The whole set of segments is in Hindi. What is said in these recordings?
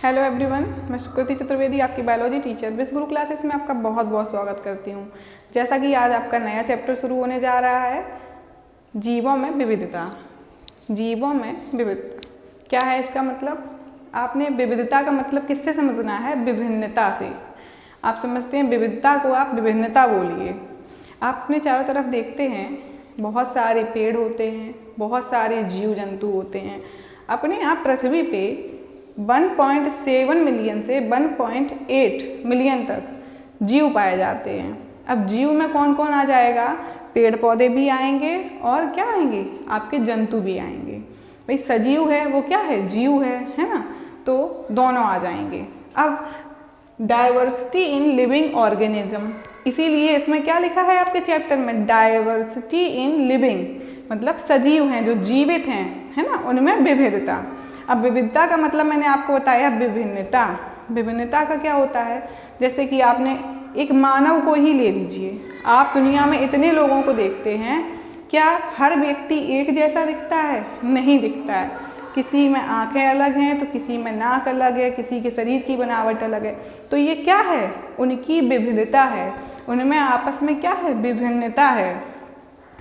हेलो एवरीवन, मैं सुकृति चतुर्वेदी आपकी बायोलॉजी टीचर बिस गुरु क्लासेस में आपका बहुत बहुत स्वागत करती हूँ। जैसा कि आज आपका नया चैप्टर शुरू होने जा रहा है, जीवों में विविधता। जीवों में विविधता क्या है इसका मतलब? आपने विविधता का मतलब किससे समझना है? विभिन्नता से। आप समझते हैं विविधता को, आप विभिन्नता बोलिए। आप अपने चारों तरफ देखते हैं, बहुत सारे पेड़ होते हैं, बहुत सारे जीव जंतु होते हैं। अपने आप पृथ्वी पे 1.7 मिलियन से 1.8 मिलियन तक जीव पाए जाते हैं। अब जीव में कौन कौन आ जाएगा? पेड़ पौधे भी आएंगे और क्या आएंगे? आपके जंतु भी आएंगे। भाई सजीव है वो क्या है? जीव है ना? तो दोनों आ जाएंगे। अब डाइवर्सिटी इन लिविंग ऑर्गेनिज्म, इसीलिए इसमें क्या लिखा है आपके चैप्टर में? डाइवर्सिटी इन लिविंग, मतलब सजीव हैं, जो जीवित हैं, है ना, उनमें विविधता। अब विविधता का मतलब मैंने आपको बताया विभिन्नता। विभिन्नता का क्या होता है? जैसे कि आपने एक मानव को ही ले लीजिए। आप दुनिया में इतने लोगों को देखते हैं, क्या हर व्यक्ति एक जैसा दिखता है? नहीं दिखता है। किसी में आंखें अलग हैं तो किसी में नाक अलग है, किसी के शरीर की बनावट अलग है। तो ये क्या है? उनकी विविधता है, उनमें आपस में क्या है? विभिन्नता है।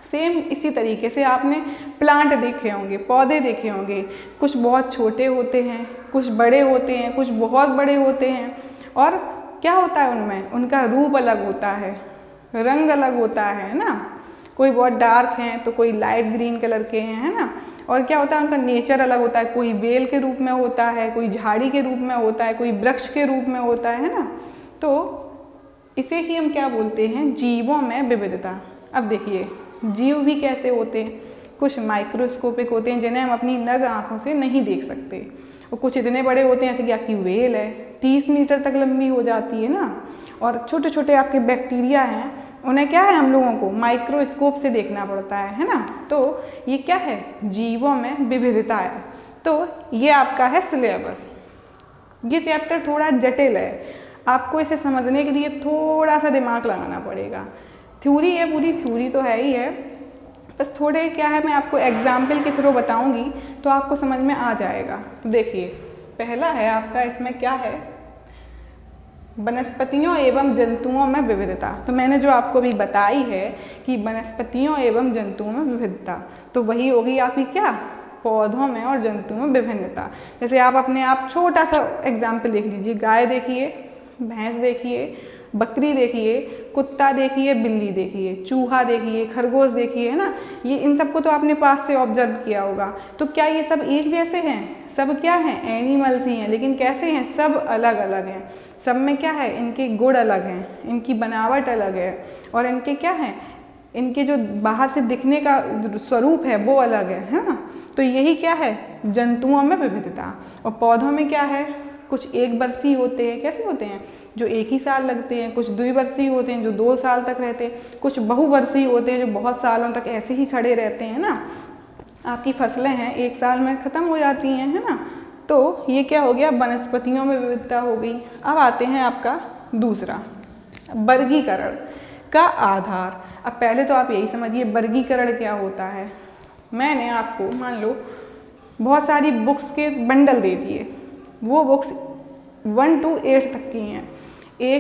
सेम इसी तरीके से आपने प्लांट देखे होंगे, पौधे देखे होंगे। कुछ बहुत छोटे होते हैं, कुछ बड़े होते हैं, कुछ बहुत बड़े होते हैं। और क्या होता है उनमें? उनका रूप अलग होता है, रंग अलग होता है ना। कोई बहुत डार्क हैं तो कोई लाइट ग्रीन कलर के हैं, है ना। और क्या होता है? उनका नेचर अलग होता है। कोई बेल के रूप में होता है, कोई झाड़ी के रूप में होता है, कोई वृक्ष के रूप में होता है ना। तो इसे ही हम क्या बोलते हैं? जीवों में विविधता। अब देखिए जीव भी कैसे होते हैं। कुछ माइक्रोस्कोपिक होते हैं जिन्हें हम अपनी नग्न आँखों से नहीं देख सकते, और कुछ इतने बड़े होते हैं जैसे कि आपकी व्हेल है, 30 मीटर तक लंबी हो जाती है ना। और छोटे छोटे आपके बैक्टीरिया हैं, उन्हें क्या है? हम लोगों को माइक्रोस्कोप से देखना पड़ता है ना। तो ये क्या है? जीवों में विविधता है। तो ये आपका है सिलेबस। ये चैप्टर थोड़ा जटिल है, आपको इसे समझने के लिए थोड़ा सा दिमाग लगाना पड़ेगा। थ्योरी है, पूरी थ्योरी तो है ही है, बस थोड़े क्या है, मैं आपको एग्जाम्पल के थ्रू बताऊंगी तो आपको समझ में आ जाएगा। तो देखिए पहला है आपका, इसमें क्या है? वनस्पतियों एवं जंतुओं में विविधता। तो मैंने जो आपको भी बताई है कि वनस्पतियों एवं जंतुओं में विविधता, तो वही होगी आपकी क्या? पौधों में और जंतुओं में विभिन्नता। जैसे आप अपने आप छोटा सा एग्जाम्पल देख लीजिए। गाय देखिए, भैंस देखिए, बकरी देखिए, कुत्ता देखिए, बिल्ली देखिए, चूहा देखिए, खरगोश देखिए, है ना। ये इन सबको तो आपने पास से ऑब्जर्व किया होगा। तो क्या ये सब एक जैसे हैं? सब क्या हैं? एनिमल्स ही हैं, लेकिन कैसे हैं? सब अलग अलग हैं। सब में क्या है? इनके गुण अलग हैं, इनकी बनावट अलग है, और इनके क्या है? इनके जो बाहर से दिखने का स्वरूप है वो अलग है ना। तो यही क्या है? जंतुओं में विविधता। और पौधों में क्या है? कुछ एक वर्षीय होते हैं, कैसे होते हैं? जो एक ही साल लगते हैं। कुछ द्विवर्षीय होते हैं जो 2 साल तक रहते हैं। कुछ बहुवर्षीय होते हैं जो बहुत सालों तक ऐसे ही खड़े रहते हैं ना। आपकी फसलें हैं 1 साल में ख़त्म हो जाती हैं, है ना। तो ये क्या हो गया? वनस्पतियों में विविधता हो गई। अब आते हैं आपका दूसरा, वर्गीकरण का आधार। अब पहले तो आप यही समझिए वर्गीकरण क्या होता है। मैंने आपको मान लो बहुत सारी बुक्स के बंडल दे दिए, वो बुक्स 1 to 8 तक की हैं।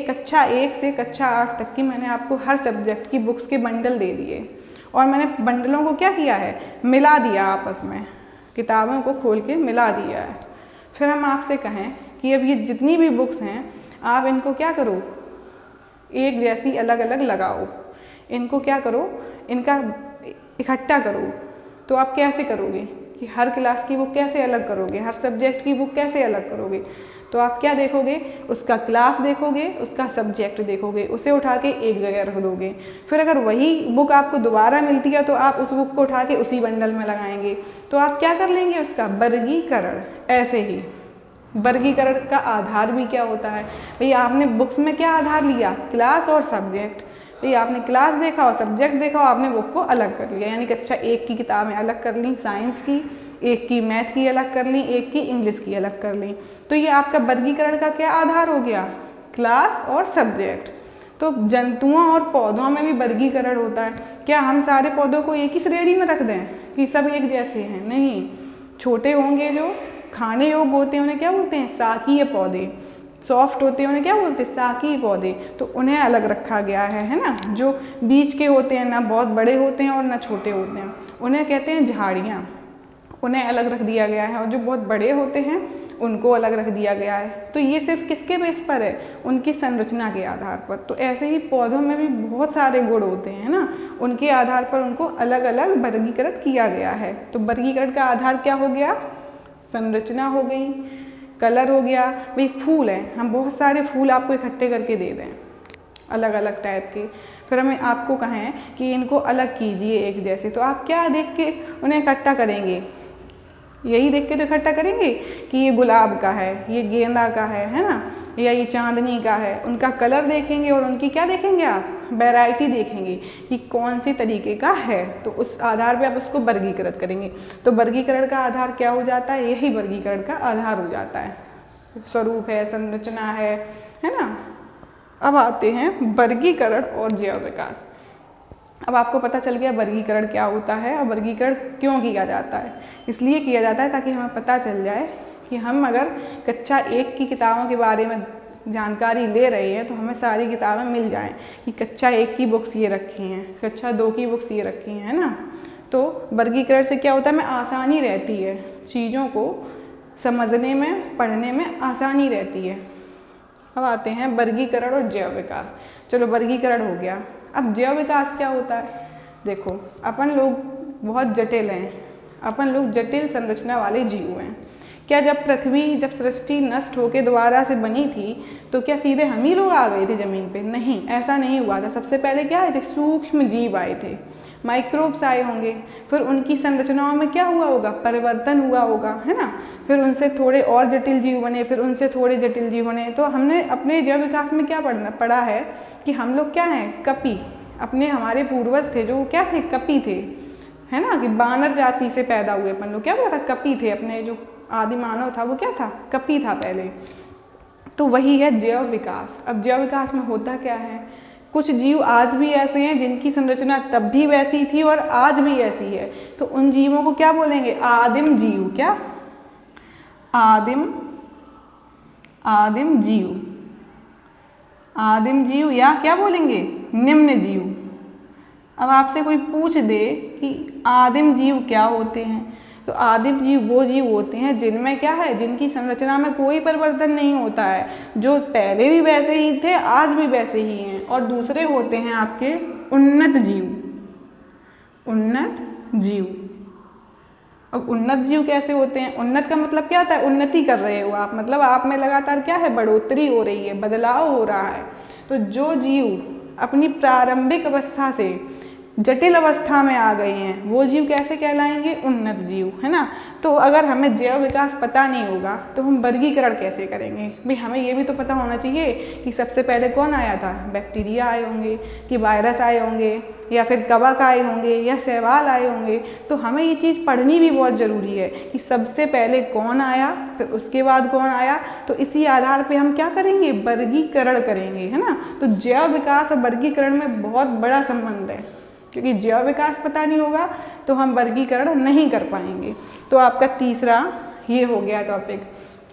कक्षा 1 से कक्षा 8 तक की मैंने आपको हर सब्जेक्ट की बुक्स के बंडल दे दिए, और मैंने बंडलों को क्या किया है? मिला दिया आपस में, किताबों को खोल के मिला दिया है। फिर हम आपसे कहें कि अब ये जितनी भी बुक्स हैं आप इनको क्या करो? एक जैसी अलग अलग लगाओ, इनको क्या करो? इनका इकट्ठा करो। तो आप कैसे करोगे कि हर क्लास की बुक कैसे अलग करोगे? हर सब्जेक्ट की बुक कैसे अलग करोगे? तो आप क्या देखोगे? उसका क्लास देखोगे, उसका सब्जेक्ट देखोगे, उसे उठा के एक जगह रख दोगे। फिर अगर वही बुक आपको दोबारा मिलती है तो आप उस बुक को उठा के उसी बंडल में लगाएंगे। तो आप क्या कर लेंगे? उसका वर्गीकरण। ऐसे ही वर्गीकरण का आधार भी क्या होता है? भाई आपने बुक्स में क्या आधार लिया? क्लास और सब्जेक्ट। भाई आपने क्लास देखा और सब्जेक्ट देखा और आपने बुक को अलग कर लिया, यानी कक्षा 1 की किताबें अलग कर ली साइंस की, 1 की मैथ की अलग कर ली, 1 की इंग्लिश की अलग कर ली। तो ये आपका वर्गीकरण का क्या आधार हो गया? क्लास और सब्जेक्ट। तो जंतुओं और पौधों में भी वर्गीकरण होता है। क्या हम सारे पौधों को एक ही श्रेणी में रख दें कि सब एक जैसे हैं? नहीं, छोटे होंगे जो खाने योग्य होते हैं उन्हें क्या बोलते हैं, शाकीय पौधे। सॉफ्ट होते हैं उन्हें क्या बोलते हैं, शाकीय पौधे। तो उन्हें अलग रखा गया है ना। जो बीच के होते हैं, ना बहुत बड़े होते हैं और ना छोटे होते हैं, उन्हें कहते हैं झाड़ियाँ, उन्हें अलग रख दिया गया है। और जो बहुत बड़े होते हैं उनको अलग रख दिया गया है। तो ये सिर्फ किसके बेस पर है, उनकी संरचना के आधार पर। तो ऐसे ही पौधों में भी बहुत सारे गुण होते हैं ना, उनके आधार पर उनको अलग अलग वर्गीकृत किया गया है। तो वर्गीकरण का आधार क्या हो गया, संरचना हो गई, कलर हो गया। भाई फूल है, हम बहुत सारे फूल आपको इकट्ठे करके दे दें अलग अलग टाइप के, फिर हमें आपको कहें कि इनको अलग कीजिए एक जैसे, तो आप क्या देख के उन्हें इकट्ठा करेंगे, यही देख के तो इकट्ठा करेंगे कि ये गुलाब का है, ये गेंदा का है ना, या ये चांदनी का है। उनका कलर देखेंगे और उनकी क्या देखेंगे आप, वैरायटी देखेंगे कि कौन सी तरीके का है। तो उस आधार पे आप उसको वर्गीकृत करेंगे। तो वर्गीकरण का आधार क्या हो जाता है, यही वर्गीकरण का आधार हो जाता है। स्वरूप है, संरचना है ना। अब आते हैं वर्गीकरण और जैव विकास। अब आपको पता चल गया वर्गीकरण क्या होता है और वर्गीकरण क्यों किया जाता है। इसलिए किया जाता है ताकि हमें पता चल जाए कि हम अगर कक्षा 1 की किताबों के बारे में जानकारी ले रहे हैं तो हमें सारी किताबें मिल जाएं कि कक्षा 1 की बुक्स ये रखी हैं, कक्षा 2 की बुक्स ये रखी हैं ना। तो वर्गीकरण से क्या होता है, हमें आसानी रहती है, चीज़ों को समझने में, पढ़ने में आसानी रहती है। अब आते हैं वर्गीकरण और जैव विकास। चलो वर्गीकरण हो गया, अब जैव विकास क्या होता है। देखो अपन लोग बहुत जटिल हैं, अपन लोग जटिल संरचना वाले जीव हैं। क्या जब पृथ्वी, जब सृष्टि नष्ट होकर दोबारा से बनी थी तो क्या सीधे हम ही लोग आ गए थे ज़मीन पे? नहीं, ऐसा नहीं हुआ था। सबसे पहले क्या आए थे, सूक्ष्म जीव आए थे, माइक्रोब्स आए होंगे। फिर उनकी संरचनाओं में क्या हुआ होगा, परिवर्तन हुआ होगा, है ना। फिर उनसे थोड़े और जटिल जीव बने, फिर उनसे थोड़े जटिल जीव बने। तो हमने अपने जैव विकास में क्या पढ़ा है कि हम लोग क्या हैं, कपी। अपने हमारे पूर्वज थे जो क्या थे, कपी थे, है ना, कि बानर जाति से पैदा हुए अपन लोग, क्या बोला था, कपी थे। अपने जो आदि मानव था वो क्या था, कपी था पहले। तो वही है जैव विकास। अब जैव विकास में होता क्या है, कुछ जीव आज भी ऐसे हैं जिनकी संरचना तब भी वैसी थी और आज भी ऐसी है। तो उन जीवों को क्या बोलेंगे, आदिम जीव। क्या, आदिम जीव, आदिम जीव, या क्या बोलेंगे, निम्न जीव। अब आपसे कोई पूछ दे कि आदिम जीव क्या होते हैं, तो आदिम जीव वो जीव होते हैं जिनमें क्या है, जिनकी संरचना में कोई परिवर्तन नहीं होता है, जो पहले भी वैसे ही थे, आज भी वैसे ही हैं। और दूसरे होते हैं आपके उन्नत जीव। उन्नत जीव, अब उन्नत जीव कैसे होते हैं, उन्नत का मतलब क्या होता है, उन्नति कर रहे हो आप, मतलब आप में लगातार क्या है, बढ़ोतरी हो रही है, बदलाव हो रहा है। तो जो जीव अपनी प्रारंभिक अवस्था से जटिल अवस्था में आ गए हैं वो जीव कैसे कहलाएंगे, उन्नत जीव, है ना। तो अगर हमें जैव विकास पता नहीं होगा तो हम वर्गीकरण कैसे करेंगे। भाई हमें ये भी तो पता होना चाहिए कि सबसे पहले कौन आया था, बैक्टीरिया आए होंगे, कि वायरस आए होंगे, या फिर कवक आए होंगे, या शैवाल आए होंगे। तो हमें ये चीज़ पढ़नी भी बहुत ज़रूरी है कि सबसे पहले कौन आया, फिर उसके बाद कौन आया। तो इसी आधार पर हम क्या करेंगे, वर्गीकरण करेंगे, है ना। तो जैव विकास और वर्गीकरण में बहुत बड़ा संबंध है, क्योंकि जैव विकास पता नहीं होगा तो हम वर्गीकरण नहीं कर पाएंगे। तो आपका तीसरा ये हो गया टॉपिक।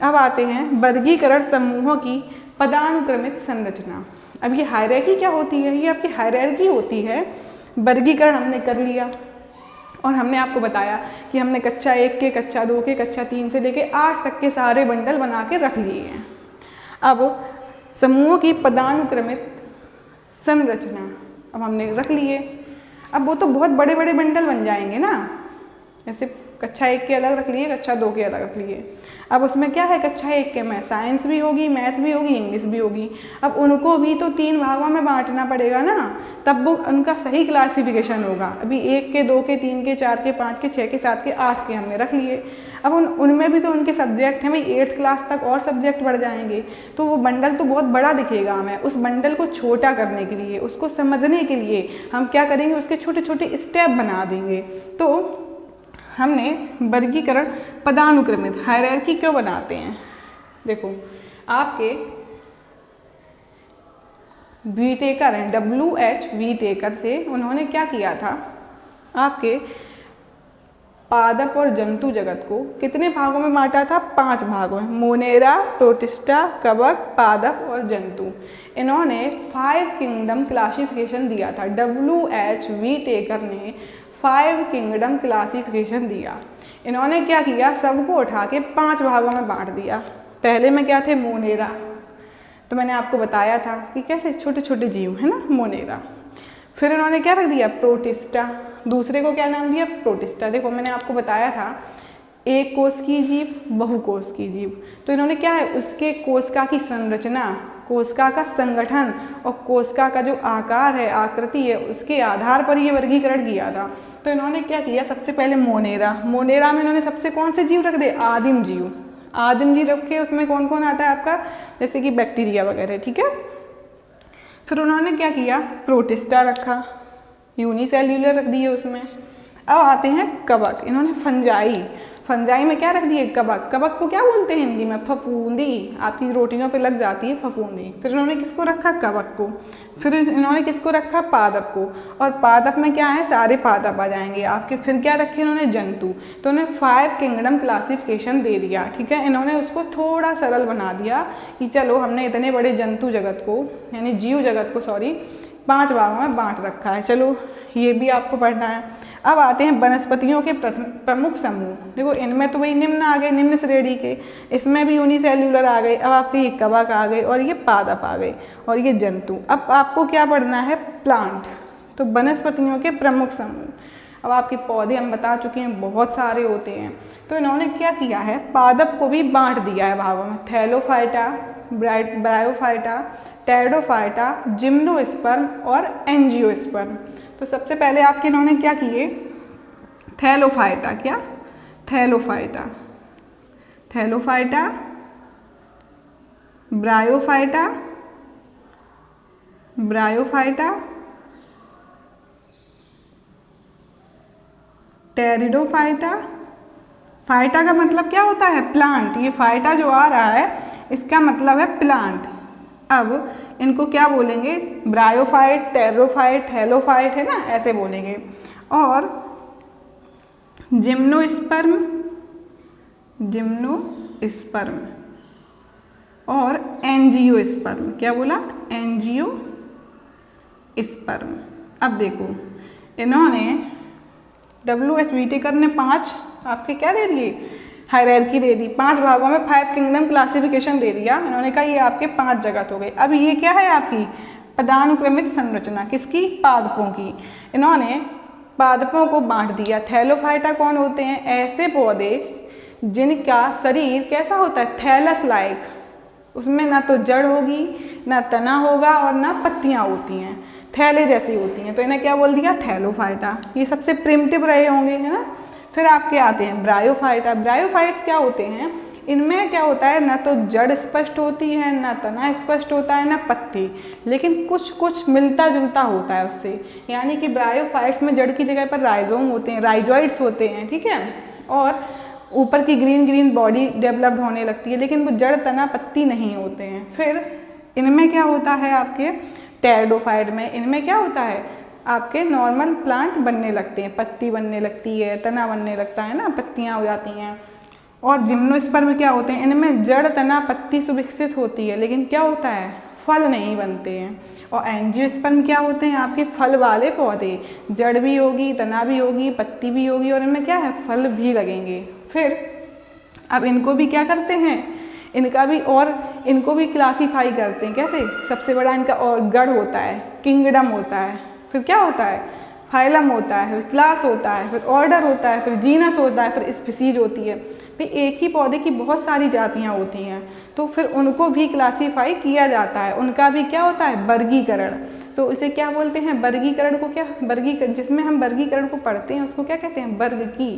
अब आते हैं वर्गीकरण समूहों की पदानुक्रमित संरचना। अब ये हायरार्की क्या होती है, ये आपकी हायरार्की होती है। वर्गीकरण हमने कर लिया और हमने आपको बताया कि हमने कक्षा 1 के, कक्षा 2 के, कक्षा 3 से लेके 8 तक के सारे बंडल बना के रख लिए हैं। अब समूहों की पदानुक्रमित संरचना अब हमने रख लिए। अब वो तो बहुत बड़े बड़े बंडल बन जाएंगे ना, जैसे कक्षा 1 के अलग रख लिए, कक्षा 2 के अलग रख लिए। अब उसमें क्या है, कक्षा 1 के में साइंस भी होगी, मैथ भी होगी, इंग्लिश भी होगी। अब उनको भी तो 3 भागों में बांटना पड़ेगा ना, तब वो उनका सही क्लासिफिकेशन होगा। अभी 1 के, 2 के, 3 के, 4 के, 5 के, 6 के, 7 के, 8 के हमने रख लिए। अब उनमें भी तो उनके सब्जेक्ट हैं, भाई 8th क्लास तक और सब्जेक्ट बढ़ जाएंगे, तो वो बंडल तो बहुत बड़ा दिखेगा हमें। उस बंडल को छोटा करने के लिए, उसको समझने के लिए हम क्या करेंगे, उसके छोटे छोटे स्टेप बना देंगे। तो हमने वर्गीकरण पदानुक्रमित, हायरार्की क्यों बनाते हैं। देखो आपके वीटेकर हैं, WH वीटेकर थे, उन्होंने क्या किया था, आपके पादप और जंतु जगत को कितने भागों में बांटा था? 5 भागों में। मोनेरा, प्रोटिस्टा, कवक, पादप और जंतु। इन्होंने 5 किंगडम क्लासिफिकेशन दिया था। WH टेकर ने 5 किंगडम क्लासिफिकेशन दिया। इन्होंने क्या किया? सबको उठा के 5 भागों में बांट दिया। पहले में क्या थे? मोनेरा, तो मैंने आपको बताया था कि कैसे छोटे छोटे जीव है ना, मोनेरा। फिर इन्होंने क्या रख दिया? प्रोटिस्टा। दूसरे को क्या नाम दिया? प्रोटिस्टा। देखो मैंने आपको बताया था एक कोश की जीव, बहुकोश की जीव। तो इन्होंने क्या है, उसके कोशिका की संरचना, कोशिका का संगठन और कोशिका का जो आकार है, आकृति है, उसके आधार पर ये वर्गीकरण किया था। तो इन्होंने क्या किया? सबसे पहले मोनेरा, मोनेरा में इन्होंने सबसे कौन से जीव रख दिए? आदिम जीव। आदिम जीव रखे, उसमें कौन कौन आता है आपका? जैसे कि बैक्टीरिया वगैरह, ठीक है। फिर उन्होंने क्या किया? प्रोटिस्टा रखा, यूनिसेल्यूलर रख दिए उसमें। अब आते हैं कवक। इन्होंने फंजाई, फंजाई में क्या रख दिए? कवक। कवक को क्या बोलते हैं हिंदी में? फफूंदी। आपकी रोटियों पे लग जाती है फफूंदी। फिर इन्होंने किसको रखा? कवक को। फिर इन्होंने किसको रखा? पादप को। और पादप में क्या है? सारे पादप आ जाएंगे आपके। फिर क्या रखे इन्होंने? जंतु। तो उन्हें 5 किंगडम क्लासिफिकेशन दे दिया, ठीक है। इन्होंने उसको थोड़ा सरल बना दिया कि चलो हमने इतने बड़े जंतु जगत को, यानी जीव जगत को 5 भागों में बांट रखा है। चलो ये भी आपको पढ़ना है। अब आते हैं वनस्पतियों के प्रमुख समूह। देखो इनमें तो वही निम्न आ गए, निम्न श्रेणी के। इसमें भी यूनिसेल्यूलर आ गए। अब आपके ये कवक आ गए और ये पादप आ गए और ये जंतु। अब आपको क्या पढ़ना है? प्लांट। तो वनस्पतियों के प्रमुख समूह। अब आपके पौधे हम बता चुके हैं बहुत सारे होते हैं। तो इन्होंने क्या किया है? पादप को भी बांट दिया है भागों में। थैलोफाइटा, ब्रायोफाइटा, टेरिडोफाइटा, जिम्नोस्पर्म और एंजियोस्पर्म। तो सबसे पहले आपके इन्होंने क्या किए? थैलोफाइटा। क्या? Thallophyta, Thallophyta, bryophyta, bryophyta, pteridophyta. Phyta का मतलब क्या होता है? प्लांट। ये फाइटा जो आ रहा है इसका मतलब है प्लांट। अब इनको क्या बोलेंगे? ब्रायोफाइट, टेरोफाइट, थैलोफाइट, है ना, ऐसे बोलेंगे। और जिम्नोस्पर्म, जिम्नोस्पर्म और एंजियोस्पर्म। क्या बोला? एंजियोस्पर्म। अब देखो इन्होंने WH टेकर ने 5 आपके क्या दे दिए? हायरार्की दे दी। 5 भागों में 5 किंगडम क्लासिफिकेशन दे दिया। इन्होंने कहा ये आपके 5 जगत हो गए। अब ये क्या है आपकी? पदानुक्रमित संरचना। किसकी? पादपों की। इन्होंने पादपों को बांट दिया। थैलोफाइटा कौन होते हैं? ऐसे पौधे जिनका शरीर कैसा होता है? Thallus like. उसमें ना तो जड़ होगी, ना तना होगा और ना पत्तियां होती हैं, थैले जैसी होती हैं। तो इन्हें क्या बोल दिया? थैलोफाइटा। ये सबसे प्रिमिटिव रहे होंगे, है ना। फिर आपके आते हैं ब्रायोफाइटा। ब्रायोफाइट्स क्या होते हैं? इनमें क्या होता है? ना तो जड़ स्पष्ट होती है, ना तना स्पष्ट होता है, ना पत्ती, लेकिन कुछ कुछ मिलता जुलता होता है उससे। यानी कि ब्रायोफाइट्स में जड़ की जगह पर राइजोम होते हैं, राइजोइड्स होते हैं, ठीक है। और ऊपर की ग्रीन ग्रीन बॉडी डेवलप्ड होने लगती है, लेकिन वो जड़ तना पत्ती नहीं होते हैं। फिर इनमें क्या होता है आपके टेरिडोफाइट में? इनमें क्या होता है? आपके नॉर्मल प्लांट बनने लगते हैं, पत्ती बनने लगती है, तना बनने लगता है ना, पत्तियां हो जाती हैं। और जिम्नोस्पर्म में क्या होते हैं? इनमें जड़ तना पत्ती सुविकसित होती है, लेकिन क्या होता है? फल नहीं बनते हैं। और एंजियोस्पर्म क्या होते हैं? आपके फल वाले पौधे, जड़ भी होगी, तना भी होगी, पत्ती भी होगी और इनमें क्या है? फल भी लगेंगे। फिर अब इनको भी क्या करते हैं? इनका भी, और इनको भी क्लासीफाई करते हैं। कैसे? सबसे बड़ा इनका और गढ़ होता है, किंगडम होता है। फिर क्या होता है? फाइलम होता है, फिर क्लास होता है, फिर ऑर्डर होता है, फिर जीनस होता है, फिर स्पीसीज होती है। फिर एक ही पौधे की बहुत सारी जातियाँ होती हैं, तो फिर उनको भी क्लासीफाई किया जाता है। उनका भी क्या होता है? वर्गीकरण। तो इसे क्या बोलते हैं? वर्गीकरण को क्या वर्गीकरण, जिसमें हम वर्गीकरण को पढ़ते हैं उसको क्या कहते हैं? वर्ग की,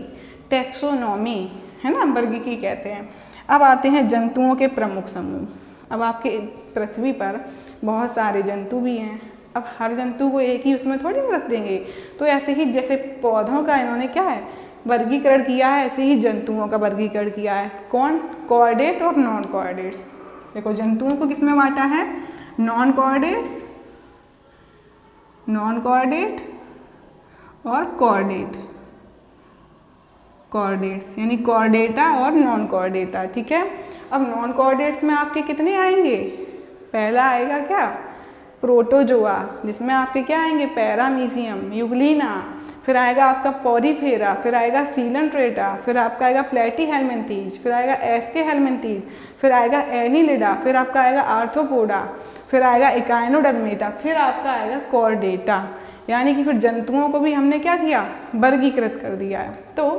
टैक्सोनॉमी, है ना, वर्ग की कहते हैं। अब आते हैं जंतुओं के प्रमुख समूह। अब आपके पृथ्वी पर बहुत सारे जंतु भी हैं। अब हर जंतु को एक ही उसमें थोड़ी रख देंगे। तो ऐसे ही जैसे पौधों का इन्होंने क्या है? वर्गीकरण किया है, ऐसे ही जंतुओं का वर्गीकरण किया है। कौन? कोऑर्डिनेट और नॉन कोऑर्डिनेट्स। देखो जंतुओं को किसमें बांटा है? नॉन कोऑर्डिनेट्स, नॉन कोऑर्डिनेट और कोऑर्डिनेट। कॉर्डेट्स, यानी कॉर्डेटा और नॉन कॉर्डेटा। ठीक है, अब नॉन कॉर्डेट्स में आपके कितने आएंगे? पहला आएगा क्या? प्रोटोजोआ, जिसमें आपके क्या आएंगे? पैरामीशियम, यूग्लिना, फिर आएगा आपका पॉरीफेरा, फिर आएगा सीलेंट्रेटा, फिर आपका आएगा प्लेटीहेल्मिन्थीज, फिर आएगा एस्केहेल्मिन्थीज, फिर आएगा एनिलिडा, फिर आपका आएगा आर्थ्रोपोडा, फिर आएगा इकाइनोडर्मेटा, फिर आपका आएगा कॉर्डेटा। यानी कि फिर जंतुओं को भी हमने क्या किया? वर्गीकृत कर दिया है। तो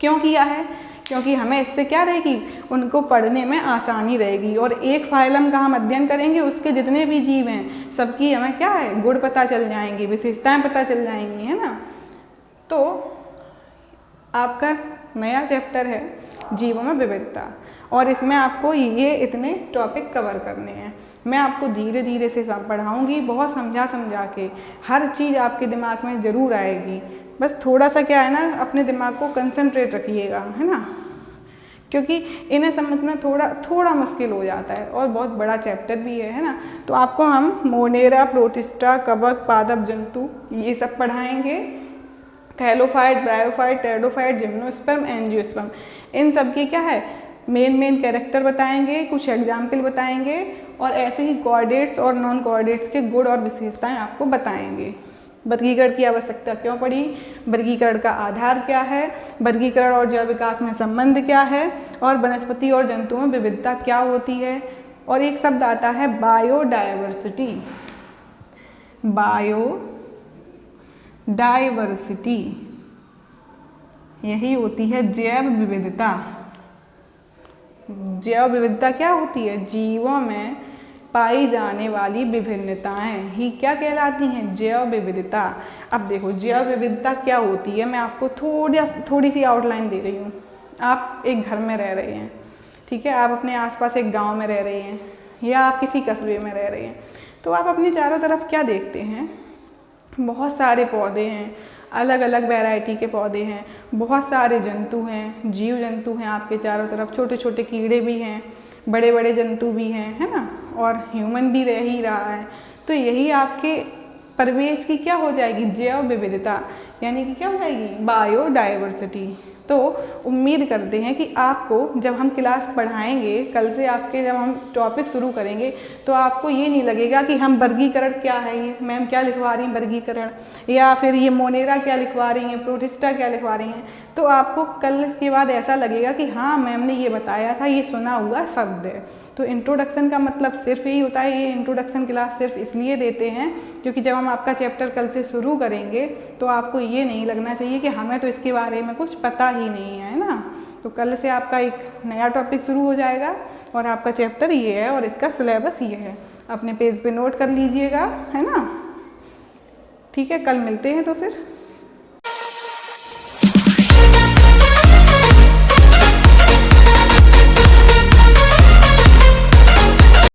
क्यों किया है? क्योंकि हमें इससे क्या रहेगी? उनको पढ़ने में आसानी रहेगी, और एक फाइलम का हम अध्ययन करेंगे, उसके जितने भी जीव हैं सबकी हमें क्या है? गुण पता चल जाएंगी, विशेषताएं पता चल जाएंगी, है ना। तो आपका नया चैप्टर है जीवों में विविधता, और इसमें आपको ये इतने टॉपिक कवर करने हैं। मैं आपको धीरे धीरे से पढ़ाऊँगी, बहुत समझा के, हर चीज़ आपके दिमाग में ज़रूर आएगी। बस थोड़ा सा क्या है ना, अपने दिमाग को कंसंट्रेट रखिएगा, है ना, क्योंकि इन्हें समझना थोड़ा मुश्किल हो जाता है, और बहुत बड़ा चैप्टर भी है ना। तो आपको हम मोनेरा, प्रोटिस्टा, कवक, पादप जंतु ये सब पढ़ाएंगे, thallophyte, bryophyte, pteridophyte, gymnosperm, angiosperm, इन सब की क्या है? मेन कैरेक्टर बताएंगे, कुछ एग्जाम्पल बताएंगे, और ऐसे ही कॉर्डेट्स और नॉन कॉर्डेट्स के गुण और विशेषताएं आपको बताएंगे। वर्गीकरण की आवश्यकता क्यों पड़ी? वर्गीकरण का आधार क्या है? वर्गीकरण और जैव विकास में संबंध क्या है? और वनस्पति और जंतुओं में विविधता क्या होती है? और एक शब्द आता है बायोडायवर्सिटी। बायोडायवर्सिटी यही होती है जैव विविधता। जैव विविधता क्या होती है? जीवों में पाई जाने वाली विभिन्नताएं ही क्या कहलाती हैं? जैव विविधता। अब देखो जैव विविधता क्या होती है, मैं आपको थोड़ी सी आउटलाइन दे रही हूँ। आप एक घर में रह रहे हैं, ठीक है, आप अपने आसपास एक गांव में रह रहे हैं, या आप किसी कस्बे में रह रहे हैं, तो आप अपने चारों तरफ क्या देखते हैं? बहुत सारे पौधे हैं, अलग अलग वैरायटी के पौधे हैं, बहुत सारे जंतु हैं, जीव जंतु हैं आपके चारों तरफ, छोटे छोटे कीड़े भी हैं, बड़े बड़े जंतु भी हैं, है ना, और ह्यूमन भी रह ही रहा है। तो यही आपके परिवेश की क्या हो जाएगी? जैव विविधता, यानी कि क्या हो जाएगी? बायोडायवर्सिटी। तो उम्मीद करते हैं कि आपको जब हम क्लास पढ़ाएंगे, कल से आपके जब हम टॉपिक शुरू करेंगे, तो आपको ये नहीं लगेगा कि हम वर्गीकरण क्या है, ये मैम क्या लिखवा रही हैं वर्गीकरण, या फिर ये मोनेरा क्या लिखवा रही हैं, प्रोटिस्टा क्या लिखवा रही हैं। तो आपको कल के बाद ऐसा लगेगा कि हाँ मैम ने ये बताया था, ये सुना हुआ शब्द है। तो इंट्रोडक्शन का मतलब सिर्फ यही होता है। ये इंट्रोडक्शन क्लास सिर्फ इसलिए देते हैं क्योंकि जब हम आपका चैप्टर कल से शुरू करेंगे तो आपको ये नहीं लगना चाहिए कि हमें तो इसके बारे में कुछ पता ही नहीं है ना। तो कल से आपका एक नया टॉपिक शुरू हो जाएगा और आपका चैप्टर ये है और इसका सिलेबस ये है। अपने पेज पे नोट कर लीजिएगा, है ना। ठीक है, कल मिलते हैं तो फिर।